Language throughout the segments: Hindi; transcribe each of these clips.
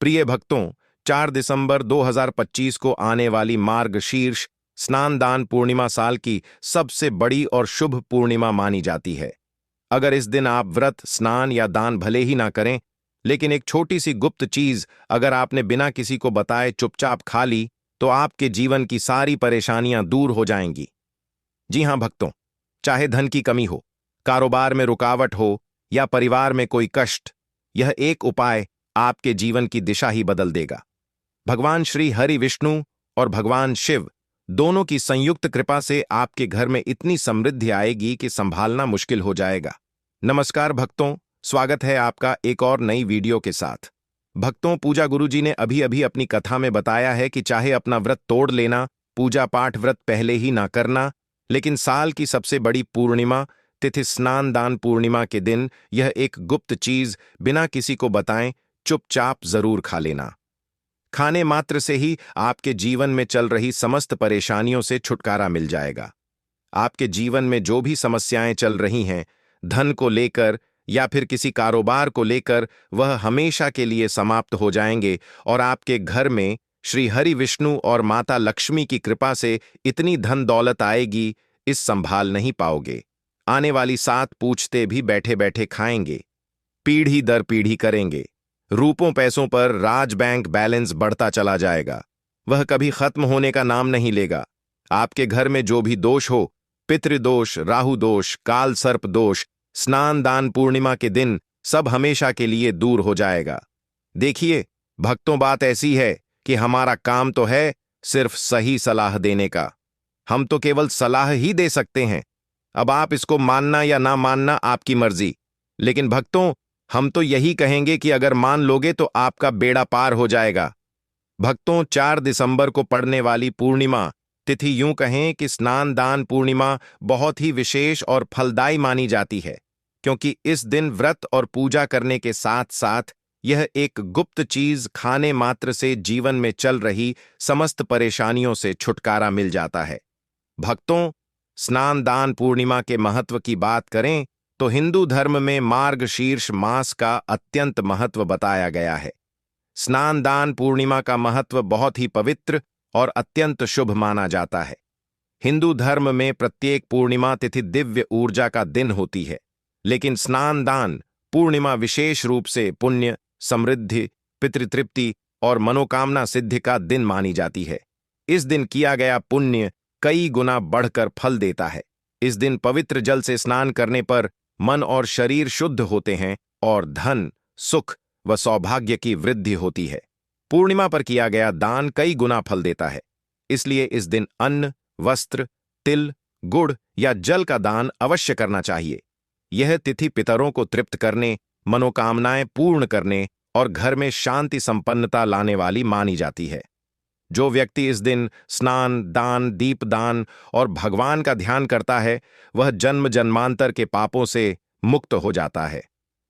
प्रिय भक्तों, 4 दिसंबर 2025 को आने वाली मार्गशीर्ष स्नान दान पूर्णिमा साल की सबसे बड़ी और शुभ पूर्णिमा मानी जाती है। अगर इस दिन आप व्रत, स्नान या दान भले ही ना करें, लेकिन एक छोटी सी गुप्त चीज अगर आपने बिना किसी को बताए चुपचाप खा ली, तो आपके जीवन की सारी परेशानियां दूर हो जाएंगी। जी हां भक्तों, चाहे धन की कमी हो, कारोबार में रुकावट हो या परिवार में कोई कष्ट, यह एक उपाय आपके जीवन की दिशा ही बदल देगा। भगवान श्री हरि विष्णु और भगवान शिव दोनों की संयुक्त कृपा से आपके घर में इतनी समृद्धि आएगी कि संभालना मुश्किल हो जाएगा। नमस्कार भक्तों, स्वागत है आपका एक और नई वीडियो के साथ। भक्तों, पूजा गुरुजी ने अभी अभी अपनी कथा में बताया है कि चाहे अपना व्रत तोड़ लेना, पूजा पाठ व्रत पहले ही ना करना, लेकिन साल की सबसे बड़ी पूर्णिमा तिथि स्नान दान पूर्णिमा के दिन यह एक गुप्त चीज बिना किसी को बताएं चुपचाप जरूर खा लेना। खाने मात्र से ही आपके जीवन में चल रही समस्त परेशानियों से छुटकारा मिल जाएगा। आपके जीवन में जो भी समस्याएं चल रही हैं, धन को लेकर या फिर किसी कारोबार को लेकर, वह हमेशा के लिए समाप्त हो जाएंगे और आपके घर में श्री हरि विष्णु और माता लक्ष्मी की कृपा से इतनी धन दौलत आएगी, इस संभाल नहीं पाओगे। आने वाली 7 पूछते भी बैठे बैठे खाएंगे, पीढ़ी दर पीढ़ी करेंगे। रूपों पैसों पर राज बैंक बैलेंस बढ़ता चला जाएगा, वह कभी खत्म होने का नाम नहीं लेगा। आपके घर में जो भी दोष हो, पितृदोष, राहु दोष, काल सर्प दोष, स्नान दान पूर्णिमा के दिन सब हमेशा के लिए दूर हो जाएगा। देखिए भक्तों, बात ऐसी है कि हमारा काम तो है सिर्फ सही सलाह देने का। हम तो केवल सलाह ही दे सकते हैं। अब आप इसको मानना या ना मानना आपकी मर्जी, लेकिन भक्तों, हम तो यही कहेंगे कि अगर मान लोगे तो आपका बेड़ा पार हो जाएगा। भक्तों, 4 दिसंबर को पड़ने वाली पूर्णिमा तिथि, यूं कहें कि स्नान दान पूर्णिमा, बहुत ही विशेष और फलदायी मानी जाती है, क्योंकि इस दिन व्रत और पूजा करने के साथ साथ यह एक गुप्त चीज खाने मात्र से जीवन में चल रही समस्त परेशानियों से छुटकारा मिल जाता है। भक्तों, स्नान दान पूर्णिमा के महत्व की बात करें तो हिंदू धर्म में मार्गशीर्ष मास का अत्यंत महत्व बताया गया है। स्नान दान पूर्णिमा का महत्व बहुत ही पवित्र और अत्यंत शुभ माना जाता है। हिंदू धर्म में प्रत्येक पूर्णिमा तिथि दिव्य ऊर्जा का दिन होती है, लेकिन स्नान दान पूर्णिमा विशेष रूप से पुण्य, समृद्धि, पितृतृप्ति और मनोकामना सिद्धि का दिन मानी जाती है। इस दिन किया गया पुण्य कई गुना बढ़कर फल देता है। इस दिन पवित्र जल से स्नान करने पर मन और शरीर शुद्ध होते हैं और धन, सुख व सौभाग्य की वृद्धि होती है। पूर्णिमा पर किया गया दान कई गुना फल देता है, इसलिए इस दिन अन्न, वस्त्र, तिल, गुड़ या जल का दान अवश्य करना चाहिए। यह तिथि पितरों को तृप्त करने, मनोकामनाएं पूर्ण करने और घर में शांति संपन्नता लाने वाली मानी जाती है। जो व्यक्ति इस दिन स्नान दान, दीप दान और भगवान का ध्यान करता है, वह जन्म जन्मांतर के पापों से मुक्त हो जाता है।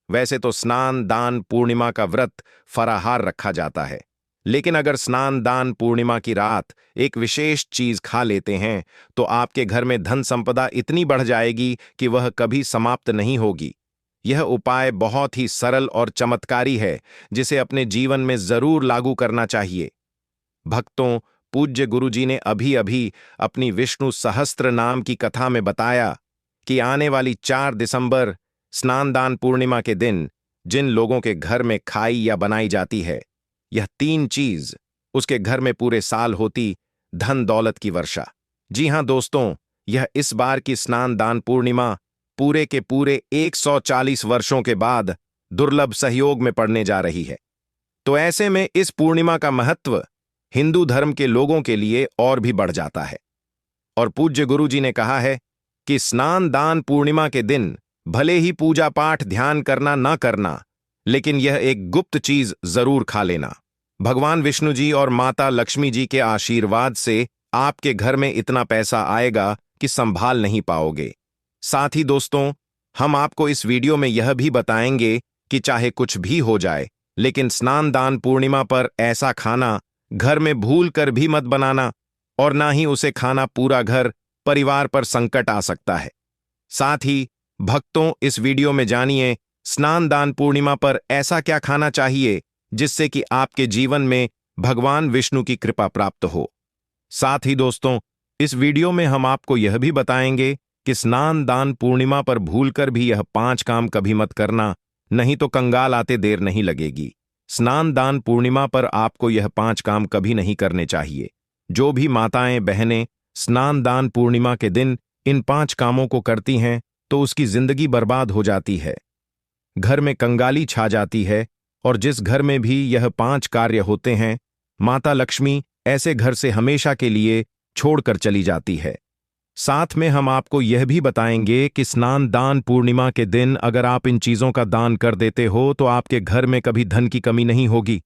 वैसे तो स्नान दान पूर्णिमा का व्रत फराहार रखा जाता है, लेकिन अगर स्नान दान पूर्णिमा की रात एक विशेष चीज खा लेते हैं, तो आपके घर में धन संपदा इतनी बढ़ जाएगी कि वह कभी समाप्त नहीं होगी। यह उपाय बहुत ही सरल और चमत्कारी है, जिसे अपने जीवन में जरूर लागू करना चाहिए। भक्तों, पूज्य गुरुजी ने अभी अभी अपनी विष्णु सहस्त्र नाम की कथा में बताया कि आने वाली 4 दिसंबर स्नान दान पूर्णिमा के दिन जिन लोगों के घर में खाई या बनाई जाती है, यह 3 चीज उसके घर में पूरे साल होती धन दौलत की वर्षा। जी हां दोस्तों, यह इस बार की स्नान दान पूर्णिमा पूरे के पूरे 140 वर्षों के बाद दुर्लभ सहयोग में पड़ने जा रही है। तो ऐसे में इस पूर्णिमा का महत्व हिंदू धर्म के लोगों के लिए और भी बढ़ जाता है। और पूज्य गुरुजी ने कहा है कि स्नान दान पूर्णिमा के दिन भले ही पूजा पाठ ध्यान करना ना करना, लेकिन यह एक गुप्त चीज जरूर खा लेना। भगवान विष्णु जी और माता लक्ष्मी जी के आशीर्वाद से आपके घर में इतना पैसा आएगा कि संभाल नहीं पाओगे। साथ ही दोस्तों, हम आपको इस वीडियो में यह भी बताएंगे कि चाहे कुछ भी हो जाए, लेकिन स्नान दान पूर्णिमा पर ऐसा खाना घर में भूल कर भी मत बनाना, और ना ही उसे खाना पूरा घर परिवार पर संकट आ सकता है। साथ ही भक्तों, इस वीडियो में जानिए स्नान दान पूर्णिमा पर ऐसा क्या खाना चाहिए जिससे कि आपके जीवन में भगवान विष्णु की कृपा प्राप्त हो। साथ ही दोस्तों, इस वीडियो में हम आपको यह भी बताएंगे कि स्नान दान पूर्णिमा पर भूलकर भी यह 5 काम कभी मत करना, नहीं तो कंगाल आते देर नहीं लगेगी। स्नान दान पूर्णिमा पर आपको यह 5 काम कभी नहीं करने चाहिए। जो भी माताएं बहनें स्नान दान पूर्णिमा के दिन इन 5 कामों को करती हैं तो उसकी जिंदगी बर्बाद हो जाती है, घर में कंगाली छा जाती है, और जिस घर में भी यह 5 कार्य होते हैं, माता लक्ष्मी ऐसे घर से हमेशा के लिए छोड़कर चली जाती है। साथ में हम आपको यह भी बताएंगे कि स्नान दान पूर्णिमा के दिन अगर आप इन चीजों का दान कर देते हो तो आपके घर में कभी धन की कमी नहीं होगी,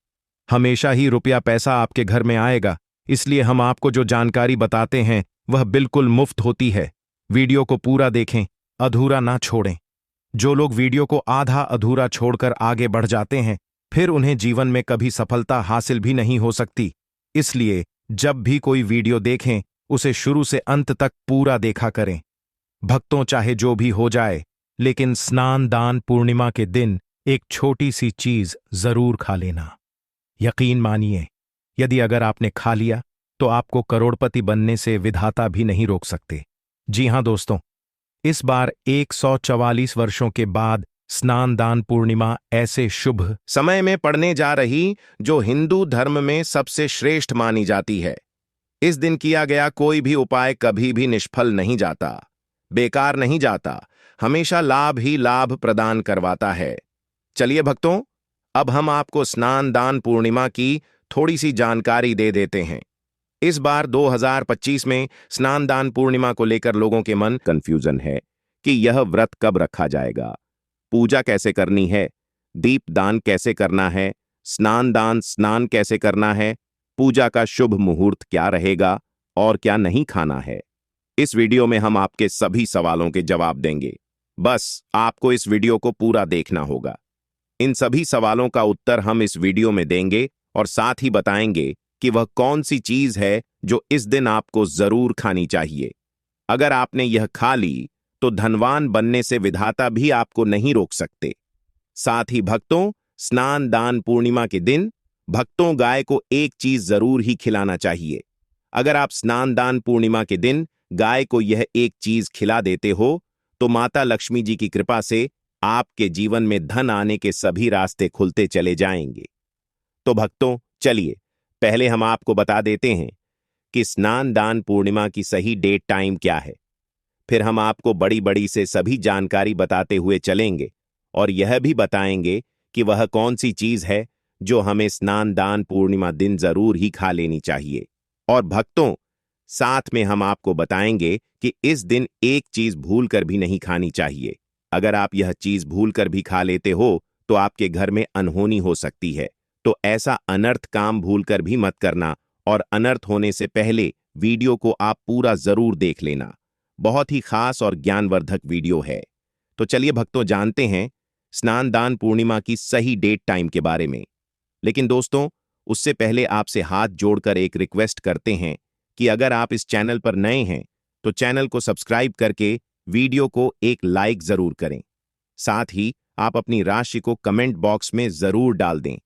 हमेशा ही रुपया पैसा आपके घर में आएगा। इसलिए हम आपको जो जानकारी बताते हैं वह बिल्कुल मुफ्त होती है। वीडियो को पूरा देखें, अधूरा ना छोड़ें। जो लोग वीडियो को आधा अधूरा छोड़कर आगे बढ़ जाते हैं, फिर उन्हें जीवन में कभी सफलता हासिल भी नहीं हो सकती। इसलिए जब भी कोई वीडियो देखें उसे शुरू से अंत तक पूरा देखा करें। भक्तों, चाहे जो भी हो जाए, लेकिन स्नान दान पूर्णिमा के दिन एक छोटी सी चीज जरूर खा लेना। यकीन मानिए, यदि अगर आपने खा लिया तो आपको करोड़पति बनने से विधाता भी नहीं रोक सकते। जी हां दोस्तों, इस बार 144 वर्षों के बाद स्नान दान पूर्णिमा ऐसे शुभ समय में पड़ने जा रही जो हिंदू धर्म में सबसे श्रेष्ठ मानी जाती है। इस दिन किया गया कोई भी उपाय कभी भी निष्फल नहीं जाता, बेकार नहीं जाता, हमेशा लाभ ही लाभ प्रदान करवाता है। चलिए भक्तों, अब हम आपको स्नान दान पूर्णिमा की थोड़ी सी जानकारी दे देते हैं। इस बार 2025 में स्नान दान पूर्णिमा को लेकर लोगों के मन कंफ्यूजन है कि यह व्रत कब रखा जाएगा, पूजा कैसे करनी है, दीप दान कैसे करना है, स्नान दान स्नान कैसे करना है, पूजा का शुभ मुहूर्त क्या रहेगा और क्या नहीं खाना है। इस वीडियो में हम आपके सभी सवालों के जवाब देंगे। बस आपको इस वीडियो को पूरा देखना होगा। इन सभी सवालों का उत्तर हम इस वीडियो में देंगे और साथ ही बताएंगे कि वह कौन सी चीज है जो इस दिन आपको जरूर खानी चाहिए। अगर आपने यह खा ली तो धनवान बनने से विधाता भी आपको नहीं रोक सकते। साथ ही भक्तों, स्नान दान पूर्णिमा के दिन भक्तों गाय को एक चीज जरूर ही खिलाना चाहिए। अगर आप स्नान दान पूर्णिमा के दिन गाय को यह एक चीज खिला देते हो तो माता लक्ष्मी जी की कृपा से आपके जीवन में धन आने के सभी रास्ते खुलते चले जाएंगे। तो भक्तों, चलिए पहले हम आपको बता देते हैं कि स्नान दान पूर्णिमा की सही डेट टाइम क्या है। फिर हम आपको बड़ी बड़ी से सभी जानकारी बताते हुए चलेंगे और यह भी बताएंगे कि वह कौन सी चीज है जो हमें स्नान दान पूर्णिमा दिन जरूर ही खा लेनी चाहिए। और भक्तों, साथ में हम आपको बताएंगे कि इस दिन एक चीज भूलकर भी नहीं खानी चाहिए। अगर आप यह चीज भूलकर भी खा लेते हो तो आपके घर में अनहोनी हो सकती है। तो ऐसा अनर्थ काम भूलकर भी मत करना, और अनर्थ होने से पहले वीडियो को आप पूरा जरूर देख लेना। बहुत ही खास और ज्ञानवर्धक वीडियो है। तो चलिए भक्तों, जानते हैं स्नान दान पूर्णिमा की सही डेट टाइम के बारे में। लेकिन दोस्तों, उससे पहले आपसे हाथ जोड़कर एक रिक्वेस्ट करते हैं कि अगर आप इस चैनल पर नए हैं तो चैनल को सब्सक्राइब करके वीडियो को एक लाइक जरूर करें। साथ ही आप अपनी राशि को कमेंट बॉक्स में जरूर डाल दें,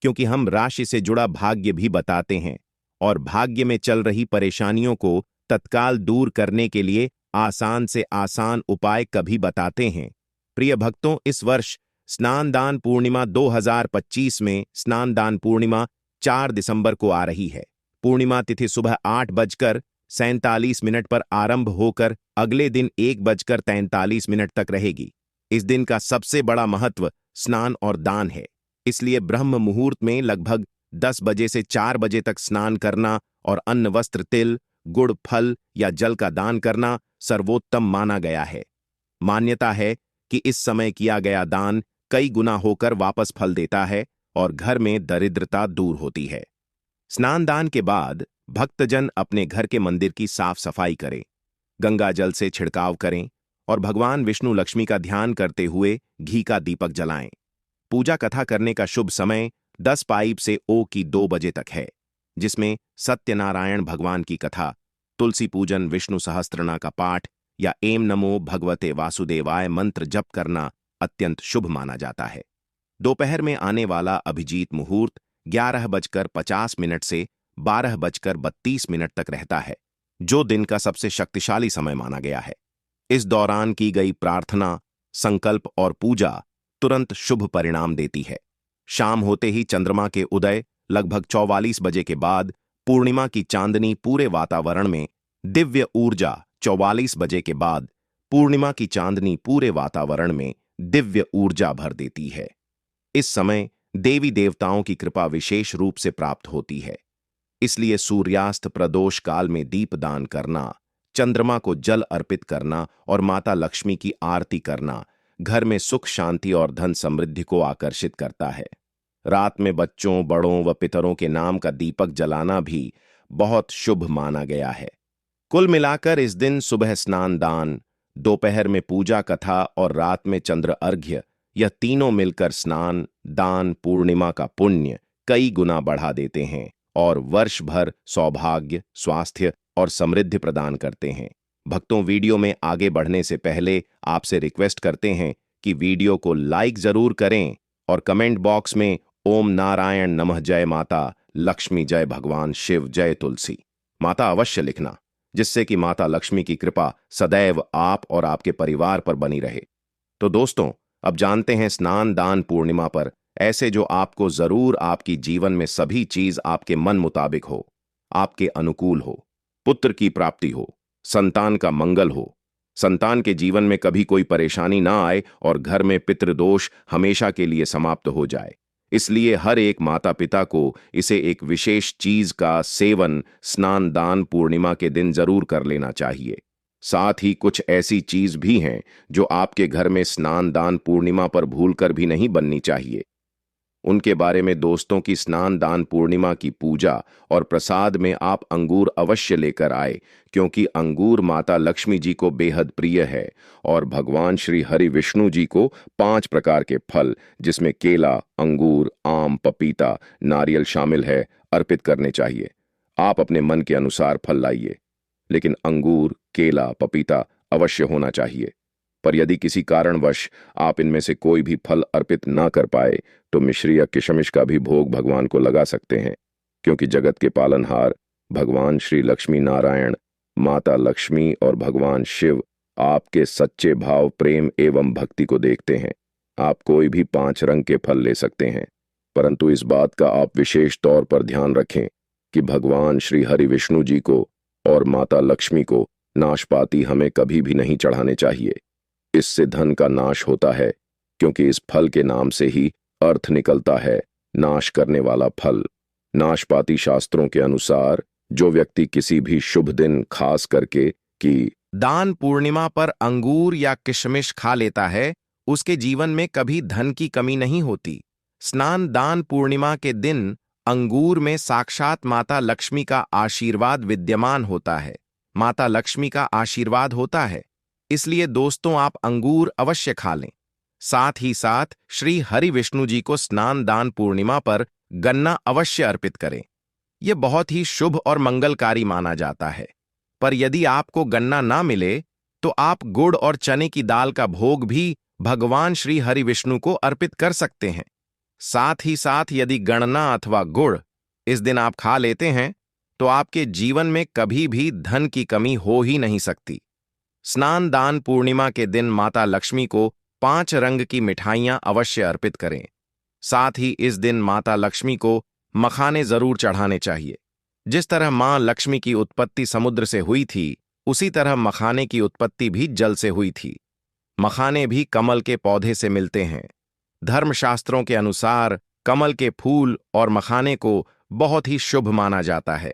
क्योंकि हम राशि से जुड़ा भाग्य भी बताते हैं और भाग्य में चल रही परेशानियों को तत्काल दूर करने के लिए आसान से आसान उपाय कभी बताते हैं। प्रिय भक्तों, इस वर्ष स्नान दान पूर्णिमा 2025 में स्नान दान पूर्णिमा 4 दिसंबर को आ रही है। पूर्णिमा तिथि सुबह 8:47 पर आरंभ होकर अगले दिन 1:43 तक रहेगी। इस दिन का सबसे बड़ा महत्व स्नान और दान है। इसलिए ब्रह्म मुहूर्त में लगभग 10 बजे से 4 बजे तक स्नान करना और अन्न वस्त्र तिल गुड़ फल या जल का दान करना सर्वोत्तम माना गया है। मान्यता है कि इस समय किया गया दान कई गुना होकर वापस फल देता है और घर में दरिद्रता दूर होती है। स्नान दान के बाद भक्तजन अपने घर के मंदिर की साफ सफाई करें, गंगा जल से छिड़काव करें और भगवान विष्णु लक्ष्मी का ध्यान करते हुए घी का दीपक जलाएं। पूजा कथा करने का शुभ समय 10 पाइप से ओ की 2 बजे तक है, जिसमें सत्यनारायण भगवान की कथा, तुलसी पूजन, विष्णु सहस्त्रनाम का पाठ या एम नमो भगवते वासुदेवाय मंत्र जप करना अत्यंत शुभ माना जाता है। दोपहर में आने वाला अभिजीत मुहूर्त 11:50 से 12:32 तक रहता है, जो दिन का सबसे शक्तिशाली समय माना गया है। इस दौरान की गई प्रार्थना, संकल्प और पूजा तुरंत शुभ परिणाम देती है। शाम होते ही चंद्रमा के उदय लगभग 44 बजे के बाद पूर्णिमा की चांदनी पूरे वातावरण में दिव्य ऊर्जा 44 बजे के बाद पूर्णिमा की चांदनी पूरे वातावरण में दिव्य ऊर्जा भर देती है। इस समय देवी देवताओं की कृपा विशेष रूप से प्राप्त होती है। इसलिए सूर्यास्त प्रदोष काल में दीपदान करना, चंद्रमा को जल अर्पित करना और माता लक्ष्मी की आरती करना घर में सुख शांति और धन समृद्धि को आकर्षित करता है। रात में बच्चों, बड़ों व पितरों के नाम का दीपक जलाना भी बहुत शुभ माना गया है। कुल मिलाकर इस दिन सुबह स्नान दान, दोपहर में पूजा कथा और रात में चंद्र अर्घ्य, यह तीनों मिलकर स्नान दान पूर्णिमा का पुण्य कई गुना बढ़ा देते हैं और वर्ष भर सौभाग्य, स्वास्थ्य और समृद्धि प्रदान करते हैं। भक्तों, वीडियो में आगे बढ़ने से पहले आपसे रिक्वेस्ट करते हैं कि वीडियो को लाइक जरूर करें और कमेंट बॉक्स में ओम नारायण नमः, जय माता लक्ष्मी, जय भगवान शिव, जय तुलसी माता अवश्य लिखना, जिससे कि माता लक्ष्मी की कृपा सदैव आप और आपके परिवार पर बनी रहे। तो दोस्तों, अब जानते हैं स्नान दान पूर्णिमा पर ऐसे जो आपको जरूर आपकी जीवन में सभी चीज आपके मन मुताबिक हो, आपके अनुकूल हो, पुत्र की प्राप्ति हो, संतान का मंगल हो, संतान के जीवन में कभी कोई परेशानी ना आए और घर में पितृदोष हमेशा के लिए समाप्त हो जाए। इसलिए हर एक माता पिता को इसे एक विशेष चीज का सेवन स्नान दान पूर्णिमा के दिन जरूर कर लेना चाहिए। साथ ही कुछ ऐसी चीज भी हैं जो आपके घर में स्नान दान पूर्णिमा पर भूलकर भी नहीं बननी चाहिए। उनके बारे में दोस्तों की स्नान दान पूर्णिमा की पूजा और प्रसाद में आप अंगूर अवश्य लेकर आए, क्योंकि अंगूर माता लक्ष्मी जी को बेहद प्रिय है और भगवान श्री हरि विष्णु जी को 5 प्रकार के फल, जिसमें केला, अंगूर, आम, पपीता, नारियल शामिल है, अर्पित करने चाहिए। आप अपने मन के अनुसार फल लाइए, लेकिन अंगूर, केला, पपीता अवश्य होना चाहिए। पर यदि किसी कारणवश आप इनमें से कोई भी फल अर्पित ना कर पाए तो मिश्री या किशमिश का भी भोग भगवान को लगा सकते हैं, क्योंकि जगत के पालनहार भगवान श्री लक्ष्मी नारायण, माता लक्ष्मी और भगवान शिव आपके सच्चे भाव, प्रेम एवं भक्ति को देखते हैं। आप कोई भी 5 रंग के फल ले सकते हैं, परंतु इस बात का आप विशेष तौर पर ध्यान रखें कि भगवान श्री हरि विष्णु जी को और माता लक्ष्मी को नाशपाती हमें कभी भी नहीं चढ़ाने चाहिए। इससे धन का नाश होता है, क्योंकि इस फल के नाम से ही अर्थ निकलता है, नाश करने वाला फल। नाशपाती शास्त्रों के अनुसार जो व्यक्ति किसी भी शुभ दिन, खास करके कि दान पूर्णिमा पर अंगूर या किशमिश खा लेता है, उसके जीवन में कभी धन की कमी नहीं होती। स्नान दान पूर्णिमा के दिन अंगूर में साक्षात माता लक्ष्मी का आशीर्वाद विद्यमान होता है, माता लक्ष्मी का आशीर्वाद होता है। इसलिए दोस्तों, आप अंगूर अवश्य खा लें। साथ ही साथ श्री हरि विष्णु जी को स्नान दान पूर्णिमा पर गन्ना अवश्य अर्पित करें। यह बहुत ही शुभ और मंगलकारी माना जाता है। पर यदि आपको गन्ना ना मिले तो आप गुड़ और चने की दाल का भोग भी भगवान श्री हरि विष्णु को अर्पित कर सकते हैं। साथ ही साथ यदि गन्ना अथवा गुड़ इस दिन आप खा लेते हैं तो आपके जीवन में कभी भी धन की कमी हो ही नहीं सकती। स्नान दान पूर्णिमा के दिन माता लक्ष्मी को 5 रंग की मिठाइयां अवश्य अर्पित करें। साथ ही इस दिन माता लक्ष्मी को मखाने जरूर चढ़ाने चाहिए। जिस तरह मां लक्ष्मी की उत्पत्ति समुद्र से हुई थी, उसी तरह मखाने की उत्पत्ति भी जल से हुई थी। मखाने भी कमल के पौधे से मिलते हैं। धर्मशास्त्रों के अनुसार कमल के फूल और मखाने को बहुत ही शुभ माना जाता है।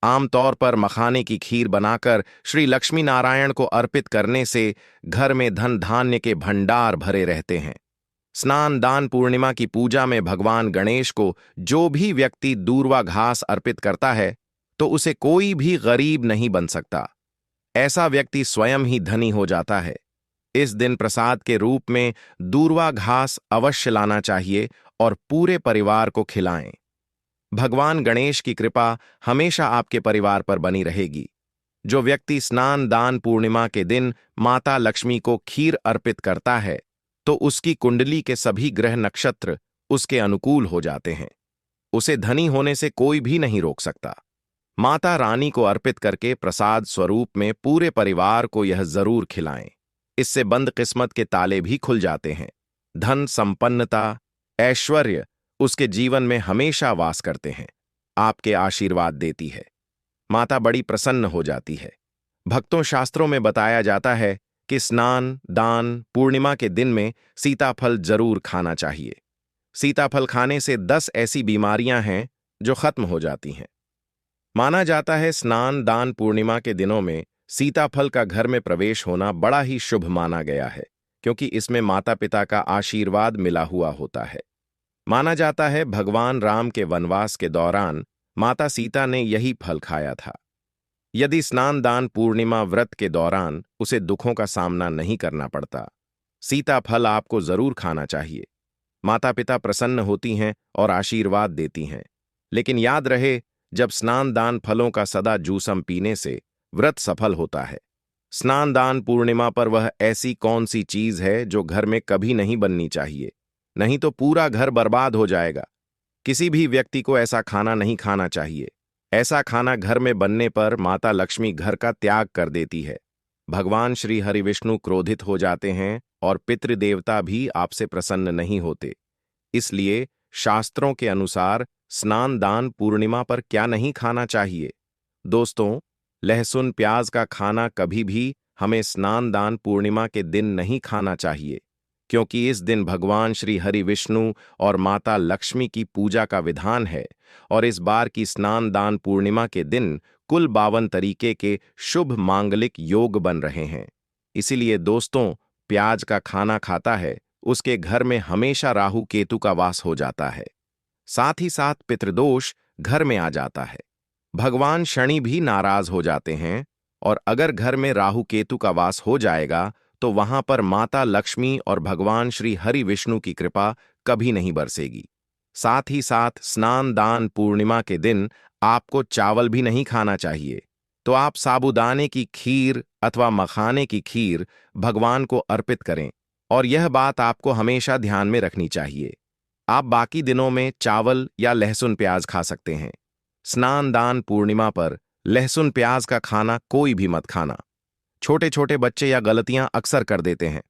आमतौर पर मखाने की खीर बनाकर श्री लक्ष्मी नारायण को अर्पित करने से घर में धन धान्य के भंडार भरे रहते हैं। स्नान दान पूर्णिमा की पूजा में भगवान गणेश को जो भी व्यक्ति दूर्वा घास अर्पित करता है, तो उसे कोई भी गरीब नहीं बन सकता। ऐसा व्यक्ति स्वयं ही धनी हो जाता है। इस दिन प्रसाद के रूप में दूर्वा घास अवश्य लाना चाहिए और पूरे परिवार को खिलाएं। भगवान गणेश की कृपा हमेशा आपके परिवार पर बनी रहेगी। जो व्यक्ति स्नान दान पूर्णिमा के दिन माता लक्ष्मी को खीर अर्पित करता है, तो उसकी कुंडली के सभी ग्रह नक्षत्र उसके अनुकूल हो जाते हैं। उसे धनी होने से कोई भी नहीं रोक सकता। माता रानी को अर्पित करके प्रसाद स्वरूप में पूरे परिवार को यह जरूर खिलाएं। इससे बंद किस्मत के ताले भी खुल जाते हैं। धन, संपन्नता, ऐश्वर्य उसके जीवन में हमेशा वास करते हैं। आपके आशीर्वाद देती है। माता बड़ी प्रसन्न हो जाती है। भक्तों, शास्त्रों में बताया जाता है कि स्नान, दान, पूर्णिमा के दिन में सीताफल जरूर खाना चाहिए। सीताफल खाने से 10 ऐसी बीमारियां हैं जो खत्म हो जाती हैं। माना जाता है स्नान, दान, पूर्णिमा के दिनों में सीताफल का घर में प्रवेश होना बड़ा ही शुभ माना गया है, क्योंकि इसमें माता पिता का आशीर्वाद मिला हुआ होता है। माना जाता है भगवान राम के वनवास के दौरान माता सीता ने यही फल खाया था। यदि स्नान, दान, पूर्णिमा व्रत के दौरान उसे दुखों का सामना नहीं करना पड़ता, सीताफल आपको जरूर खाना चाहिए। माता पिता प्रसन्न होती हैं और आशीर्वाद देती हैं। लेकिन याद रहे, जब स्नान दान फलों का सदा जूसम पीने से व्रत सफल होता है। स्नान दान पूर्णिमा पर वह ऐसी कौन सी चीज है जो घर में कभी नहीं बननी चाहिए, नहीं तो पूरा घर बर्बाद हो जाएगा। किसी भी व्यक्ति को ऐसा खाना नहीं खाना चाहिए। ऐसा खाना घर में बनने पर माता लक्ष्मी घर का त्याग कर देती है। भगवान श्री हरि विष्णु क्रोधित हो जाते हैं और पितृदेवता भी आपसे प्रसन्न नहीं होते। इसलिए शास्त्रों के अनुसार स्नान दान पूर्णिमा पर क्या नहीं खाना चाहिए? दोस्तों, लहसुन प्याज का खाना कभी भी हमें स्नान दान पूर्णिमा के दिन नहीं खाना चाहिए, क्योंकि इस दिन भगवान श्री हरि विष्णु और माता लक्ष्मी की पूजा का विधान है और इस बार की स्नान दान पूर्णिमा के दिन कुल 52 तरीके के शुभ मांगलिक योग बन रहे हैं। इसीलिए दोस्तों, प्याज का खाना खाता है उसके घर में हमेशा राहु केतु का वास हो जाता है। साथ ही साथ पितृदोष घर में आ जाता है। भगवान शनि भी नाराज हो जाते हैं और अगर घर में राहु केतु का वास हो जाएगा तो वहां पर माता लक्ष्मी और भगवान श्री हरि विष्णु की कृपा कभी नहीं बरसेगी। साथ ही साथ स्नान दान पूर्णिमा के दिन आपको चावल भी नहीं खाना चाहिए। तो आप साबूदाने की खीर अथवा मखाने की खीर भगवान को अर्पित करें और यह बात आपको हमेशा ध्यान में रखनी चाहिए। आप बाकी दिनों में चावल या लहसुन प्याज खा सकते हैं। स्नान दान पूर्णिमा पर लहसुन प्याज का खाना कोई भी मत खाना। छोटे छोटे बच्चे यह गलतियां अक्सर कर देते हैं।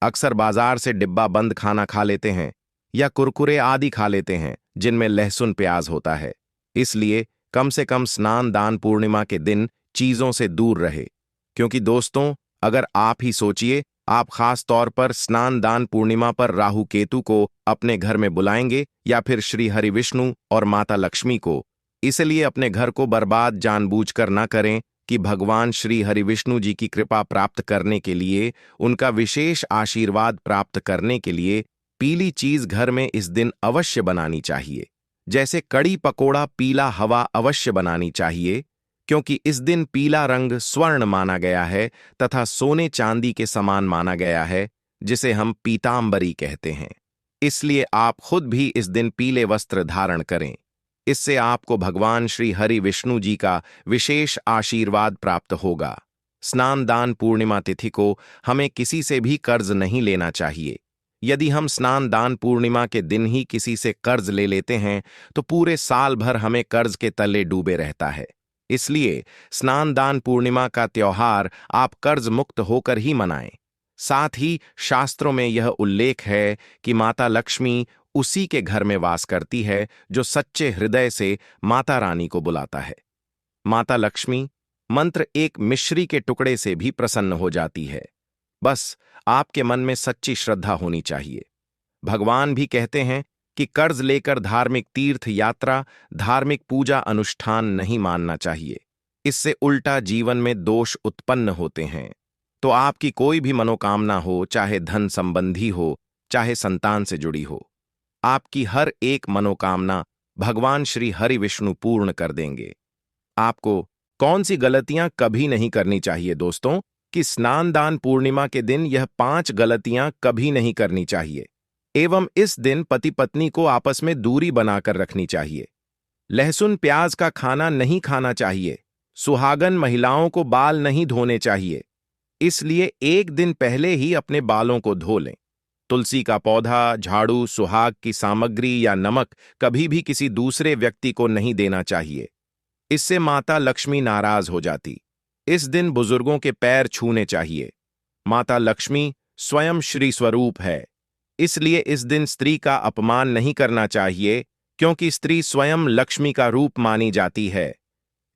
अक्सर बाजार से डिब्बा बंद खाना खा लेते हैं या कुरकुरे आदि खा लेते हैं जिनमें लहसुन प्याज होता है। इसलिए कम से कम स्नान दान पूर्णिमा के दिन चीजों से दूर रहे। क्योंकि दोस्तों, अगर आप ही सोचिए, आप खास तौर पर स्नान दान पूर्णिमा पर राहु केतु को अपने घर में बुलाएंगे या फिर श्री हरि विष्णु और माता लक्ष्मी को। इसलिए अपने घर को बर्बाद जानबूझकर न करें कि भगवान श्री हरि विष्णु जी की कृपा प्राप्त करने के लिए, उनका विशेष आशीर्वाद प्राप्त करने के लिए पीली चीज घर में इस दिन अवश्य बनानी चाहिए। जैसे कड़ी पकोड़ा पीला हवा अवश्य बनानी चाहिए, क्योंकि इस दिन पीला रंग स्वर्ण माना गया है तथा सोने चांदी के समान माना गया है, जिसे हम पीतांबरी कहते हैं। इसलिए आप खुद भी इस दिन पीले वस्त्र धारण करें। इससे आपको भगवान श्री हरि विष्णु जी का विशेष आशीर्वाद प्राप्त होगा। स्नान दान पूर्णिमा तिथि को हमें किसी से भी कर्ज नहीं लेना चाहिए। यदि हम स्नान दान पूर्णिमा के दिन ही किसी से कर्ज ले लेते हैं तो पूरे साल भर हमें कर्ज के तले डूबे रहता है। इसलिए स्नान दान पूर्णिमा का त्योहार आप कर्ज मुक्त होकर ही मनाएं। साथ ही शास्त्रों में यह उल्लेख है कि माता लक्ष्मी उसी के घर में वास करती है जो सच्चे हृदय से माता रानी को बुलाता है। माता लक्ष्मी मंत्र एक मिश्री के टुकड़े से भी प्रसन्न हो जाती है। बस आपके मन में सच्ची श्रद्धा होनी चाहिए। भगवान भी कहते हैं कि कर्ज लेकर धार्मिक तीर्थ यात्रा, धार्मिक पूजा अनुष्ठान नहीं मानना चाहिए। इससे उल्टा जीवन में दोष उत्पन्न होते हैं। तो आपकी कोई भी मनोकामना हो, चाहे धन संबंधी हो, चाहे संतान से जुड़ी हो, आपकी हर एक मनोकामना भगवान श्री हरि विष्णु पूर्ण कर देंगे। आपको कौन सी गलतियां कभी नहीं करनी चाहिए दोस्तों? कि स्नान दान पूर्णिमा के दिन यह 5 गलतियां कभी नहीं करनी चाहिए। एवं इस दिन पति पत्नी को आपस में दूरी बनाकर रखनी चाहिए। लहसुन प्याज का खाना नहीं खाना चाहिए। सुहागन महिलाओं को बाल नहीं धोने चाहिए। इसलिए एक दिन पहले ही अपने बालों को धो लें। तुलसी का पौधा, झाड़ू, सुहाग की सामग्री या नमक कभी भी किसी दूसरे व्यक्ति को नहीं देना चाहिए। इससे माता लक्ष्मी नाराज हो जाती। इस दिन बुजुर्गों के पैर छूने चाहिए। माता लक्ष्मी स्वयं श्री स्वरूप है, इसलिए इस दिन स्त्री का अपमान नहीं करना चाहिए, क्योंकि स्त्री स्वयं लक्ष्मी का रूप मानी जाती है।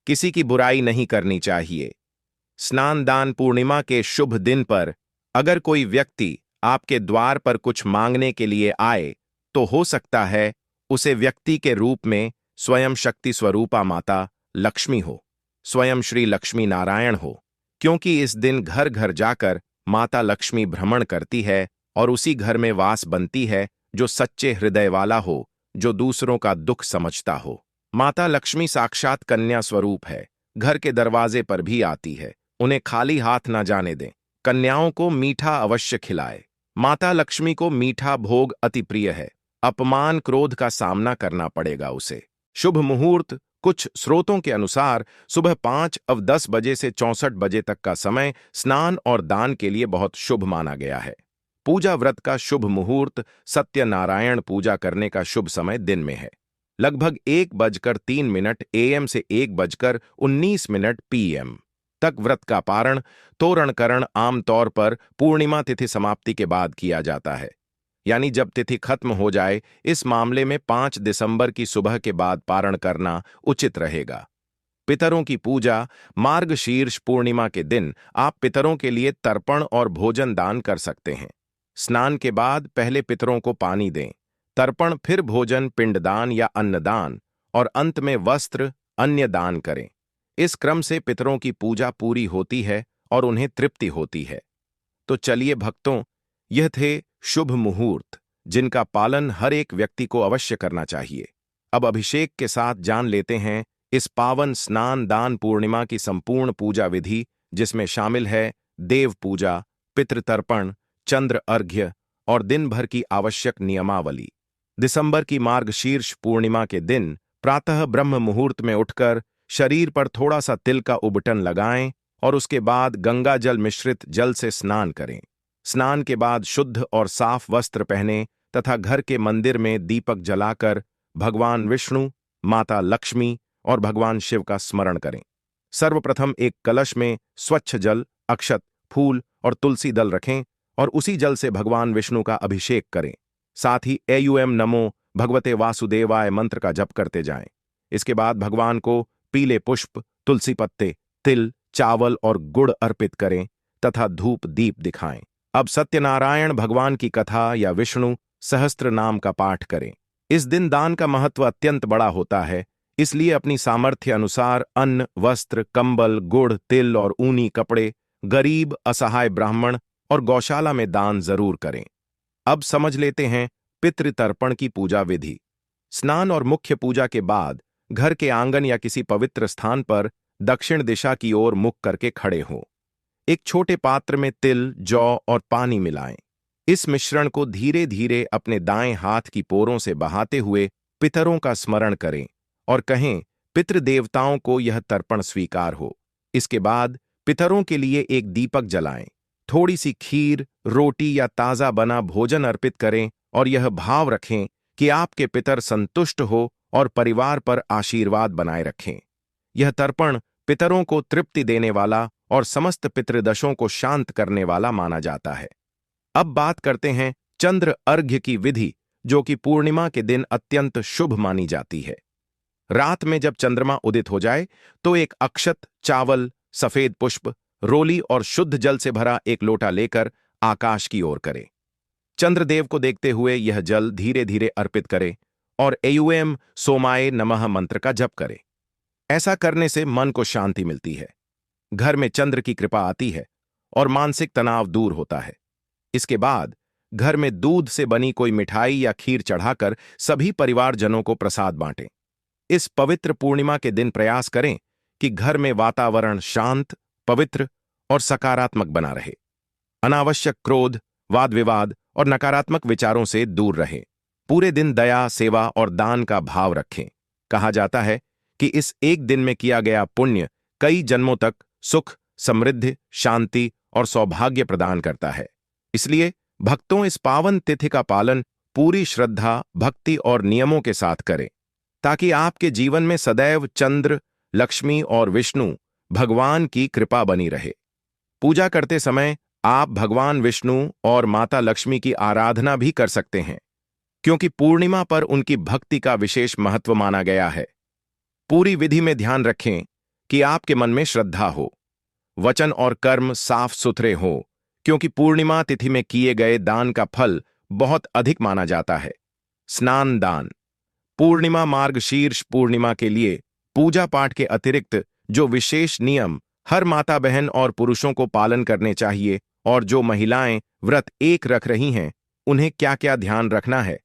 किसी की बुराई नहीं करनी चाहिए। स्नान दान पूर्णिमा के शुभ दिन पर अगर कोई व्यक्ति आपके द्वार पर कुछ मांगने के लिए आए, तो हो सकता है उसे व्यक्ति के रूप में स्वयं शक्ति स्वरूपा माता लक्ष्मी हो, स्वयं श्री लक्ष्मी नारायण हो, क्योंकि इस दिन घर घर जाकर माता लक्ष्मी भ्रमण करती है और उसी घर में वास बनती है जो सच्चे हृदय वाला हो, जो दूसरों का दुख समझता हो। माता लक्ष्मी साक्षात कन्या स्वरूप है, घर के दरवाजे पर भी आती है। उन्हें खाली हाथ न जाने दें। कन्याओं को मीठा अवश्य खिलाए। माता लक्ष्मी को मीठा भोग अति प्रिय है। अपमान क्रोध का सामना करना पड़ेगा उसे। शुभ मुहूर्त कुछ स्रोतों के अनुसार सुबह 5:10 बजे से 64 बजे तक का समय स्नान और दान के लिए बहुत शुभ माना गया है। पूजा व्रत का शुभ मुहूर्त सत्यनारायण पूजा करने का शुभ समय दिन में है। लगभग 1:03 AM से 1:19 PM तक व्रत का पारण तोरणकरण आमतौर पर पूर्णिमा तिथि समाप्ति के बाद किया जाता है, यानी जब तिथि खत्म हो जाए। इस मामले में 5 दिसंबर की सुबह के बाद पारण करना उचित रहेगा। पितरों की पूजा मार्गशीर्ष पूर्णिमा के दिन आप पितरों के लिए तर्पण और भोजन दान कर सकते हैं। स्नान के बाद पहले पितरों को पानी दें, तर्पण, फिर भोजन, पिंडदान या अन्नदान और अंत में वस्त्र अन्य दान करें। इस क्रम से पितरों की पूजा पूरी होती है और उन्हें तृप्ति होती है। तो चलिए भक्तों, यह थे शुभ मुहूर्त जिनका पालन हर एक व्यक्ति को अवश्य करना चाहिए। अब अभिषेक के साथ जान लेते हैं इस पावन स्नान दान पूर्णिमा की संपूर्ण पूजा विधि, जिसमें शामिल है देव पूजा, पितृतर्पण, चंद्र अर्घ्य और दिन भर की आवश्यक नियमावली। दिसंबर की मार्गशीर्ष पूर्णिमा के दिन प्रातः ब्रह्म मुहूर्त में उठकर शरीर पर थोड़ा सा तिल का उबटन लगाएं और उसके बाद गंगा जल मिश्रित जल से स्नान करें। स्नान के बाद शुद्ध और साफ वस्त्र पहनें तथा घर के मंदिर में दीपक जलाकर भगवान विष्णु, माता लक्ष्मी और भगवान शिव का स्मरण करें। सर्वप्रथम एक कलश में स्वच्छ जल, अक्षत, फूल और तुलसी दल रखें और उसी जल से भगवान विष्णु का अभिषेक करें। साथ ही ऐं नमो भगवते वासुदेवाय मंत्र का जप करते जाएं। इसके बाद भगवान को पीले पुष्प, तुलसी पत्ते, तिल, चावल और गुड़ अर्पित करें तथा धूप दीप दिखाएं। अब सत्यनारायण भगवान की कथा या विष्णु सहस्त्र नाम का पाठ करें। इस दिन दान का महत्व अत्यंत बड़ा होता है, इसलिए अपनी सामर्थ्य अनुसार अन्न, वस्त्र, कंबल, गुड़, तिल और ऊनी कपड़े गरीब, असहाय ब्राह्मण और गौशाला में दान जरूर करें। अब समझ लेते हैं पितृतर्पण की पूजा विधि। स्नान और मुख्य पूजा के बाद घर के आंगन या किसी पवित्र स्थान पर दक्षिण दिशा की ओर मुख करके खड़े हों। एक छोटे पात्र में तिल, जौ और पानी मिलाएं। इस मिश्रण को धीरे धीरे अपने दाएं हाथ की पोरों से बहाते हुए पितरों का स्मरण करें और कहें, पितृदेवताओं को यह तर्पण स्वीकार हो। इसके बाद पितरों के लिए एक दीपक जलाएं, थोड़ी सी खीर, रोटी या ताजा बना भोजन अर्पित करें और यह भाव रखें कि आपके पितर संतुष्ट हो और परिवार पर आशीर्वाद बनाए रखें। यह तर्पण पितरों को तृप्ति देने वाला और समस्त पितृदशों को शांत करने वाला माना जाता है। अब बात करते हैं चंद्र अर्घ्य की विधि, जो कि पूर्णिमा के दिन अत्यंत शुभ मानी जाती है। रात में जब चंद्रमा उदित हो जाए तो एक अक्षत, चावल, सफेद पुष्प, रोली और शुद्ध जल से भरा एक लोटा लेकर आकाश की ओर करें। चंद्रदेव को देखते हुए यह जल धीरे धीरे अर्पित करें और ऐं सोमाय नमः मंत्र का जप करें। ऐसा करने से मन को शांति मिलती है, घर में चंद्र की कृपा आती है और मानसिक तनाव दूर होता है। इसके बाद घर में दूध से बनी कोई मिठाई या खीर चढ़ाकर सभी परिवारजनों को प्रसाद बांटें। इस पवित्र पूर्णिमा के दिन प्रयास करें कि घर में वातावरण शांत, पवित्र और सकारात्मक बना रहे। अनावश्यक क्रोध, वाद विवाद और नकारात्मक विचारों से दूर रहें। पूरे दिन दया, सेवा और दान का भाव रखें। कहा जाता है कि इस एक दिन में किया गया पुण्य कई जन्मों तक सुख, समृद्धि, शांति और सौभाग्य प्रदान करता है। इसलिए भक्तों, इस पावन तिथि का पालन पूरी श्रद्धा, भक्ति और नियमों के साथ करें, ताकि आपके जीवन में सदैव चंद्र, लक्ष्मी और विष्णु भगवान की कृपा बनी रहे। पूजा करते समय आप भगवान विष्णु और माता लक्ष्मी की आराधना भी कर सकते हैं, क्योंकि पूर्णिमा पर उनकी भक्ति का विशेष महत्व माना गया है। पूरी विधि में ध्यान रखें कि आपके मन में श्रद्धा हो, वचन और कर्म साफ सुथरे हो, क्योंकि पूर्णिमा तिथि में किए गए दान का फल बहुत अधिक माना जाता है। स्नान दान। पूर्णिमा मार्गशीर्ष पूर्णिमा के लिए पूजा पाठ के अतिरिक्त जो विशेष नियम हर माता बहन और पुरुषों को पालन करने चाहिए और जो महिलाएं व्रत एक रख रही हैं, उन्हें क्या क्या ध्यान रखना है,